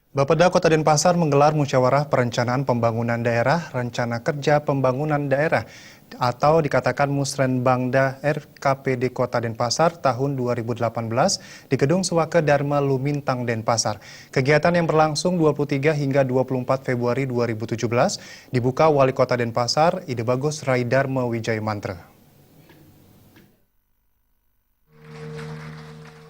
Bapeda Kota Denpasar menggelar musyawarah perencanaan pembangunan daerah, rencana kerja pembangunan daerah, atau dikatakan Musrenbangda RKPD Kota Denpasar tahun 2018 di Gedung Suwake Dharma Lumintang, Denpasar. Kegiatan yang berlangsung 23 hingga 24 Februari 2017 dibuka Wali Kota Denpasar, Ide Bagus Rai Dharma Wijaya Mantra.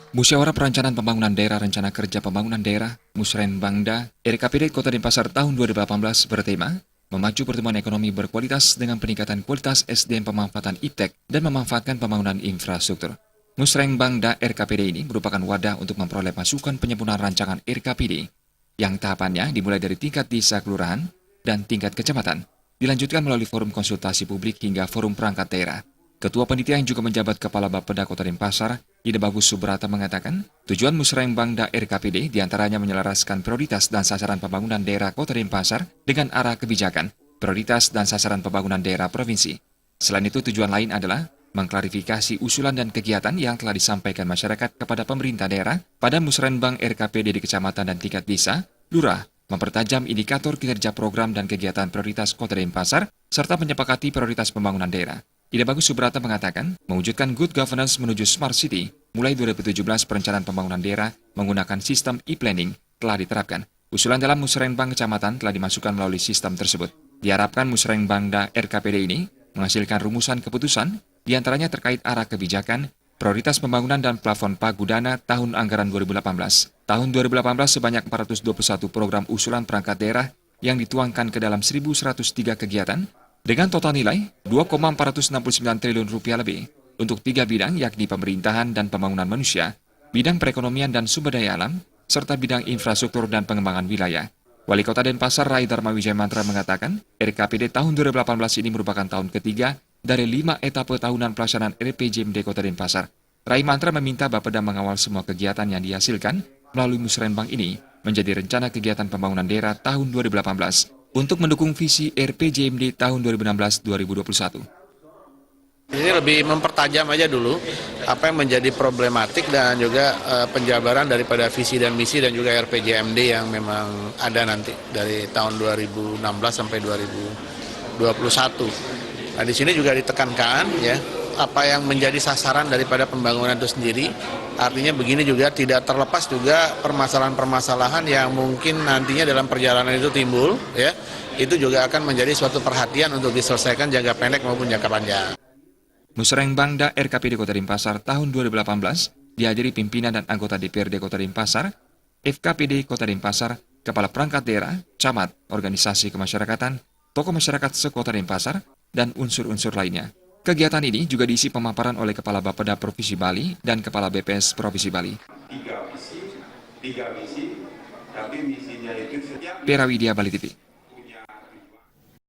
Musyawarah Perencanaan Pembangunan Daerah Rencana Kerja Pembangunan Daerah Musrenbangda RKPD Kota Denpasar tahun 2018 bertema memacu pertumbuhan ekonomi berkualitas dengan peningkatan kualitas SDM pemanfaatan iptek dan memanfaatkan pembangunan infrastruktur. Musrenbangda RKPD ini merupakan wadah untuk memperoleh masukan penyempurnaan rancangan RKPD yang tahapannya dimulai dari tingkat desa kelurahan dan tingkat kecamatan, dilanjutkan melalui forum konsultasi publik hingga forum perangkat daerah. Ketua Panitia yang juga menjabat Kepala Bapeda Kota Denpasar, Ide Bagus Subrata mengatakan, tujuan Musrenbangda RKPD diantaranya menyelaraskan prioritas dan sasaran pembangunan daerah Kota Denpasar dengan arah kebijakan, prioritas dan sasaran pembangunan daerah provinsi. Selain itu, tujuan lain adalah mengklarifikasi usulan dan kegiatan yang telah disampaikan masyarakat kepada pemerintah daerah pada Musrenbang RKPD di kecamatan dan tingkat desa, lurah, mempertajam indikator kinerja program dan kegiatan prioritas Kota Denpasar, serta menyepakati prioritas pembangunan daerah. Ide Bagus Subrata mengatakan, mewujudkan good governance menuju smart city, mulai 2017 perencanaan pembangunan daerah menggunakan sistem e-planning telah diterapkan. Usulan dalam Musrenbang Kecamatan telah dimasukkan melalui sistem tersebut. Diharapkan Musrenbangda RKPD ini menghasilkan rumusan keputusan, diantaranya terkait arah kebijakan, prioritas pembangunan dan plafon pagudana tahun anggaran 2018. Tahun 2018 sebanyak 421 program usulan perangkat daerah yang dituangkan ke dalam 1.103 kegiatan, dengan total nilai Rp2,469 triliun lebih untuk 3 bidang yakni pemerintahan dan pembangunan manusia, bidang perekonomian dan sumber daya alam, serta bidang infrastruktur dan pengembangan wilayah. Wali Kota Denpasar Rai Dharma Wijaya Mantra mengatakan, RKPD tahun 2018 ini merupakan tahun ketiga dari 5 etape tahunan pelaksanaan RPJMD Kota Denpasar. Rai Mantra meminta Bapeda mengawal semua kegiatan yang dihasilkan melalui Musrenbang ini menjadi rencana kegiatan pembangunan daerah tahun 2018. Untuk mendukung visi RPJMD tahun 2016-2021. Ini lebih mempertajam aja dulu apa yang menjadi problematik dan juga penjabaran daripada visi dan misi dan juga RPJMD yang memang ada nanti dari tahun 2016 sampai 2021. Nah, di sini juga ditekankan ya apa yang menjadi sasaran daripada pembangunan itu sendiri. Artinya begini juga tidak terlepas juga permasalahan-permasalahan yang mungkin nantinya dalam perjalanan itu timbul, ya itu juga akan menjadi suatu perhatian untuk diselesaikan jangka pendek maupun jangka panjang. Musrenbangda RKPD Kota Denpasar tahun 2018 dihadiri pimpinan dan anggota DPRD Kota Denpasar, FKPD Kota Denpasar, Kepala Perangkat Daerah, Camat, Organisasi Kemasyarakatan, tokoh masyarakat se-Kota Denpasar, dan unsur-unsur lainnya. Kegiatan ini juga diisi pemaparan oleh Kepala Bapeda Provinsi Bali dan Kepala BPS Provinsi Bali. Tiga visi, tapi misinya itu setiap... Perawidia Bali TV.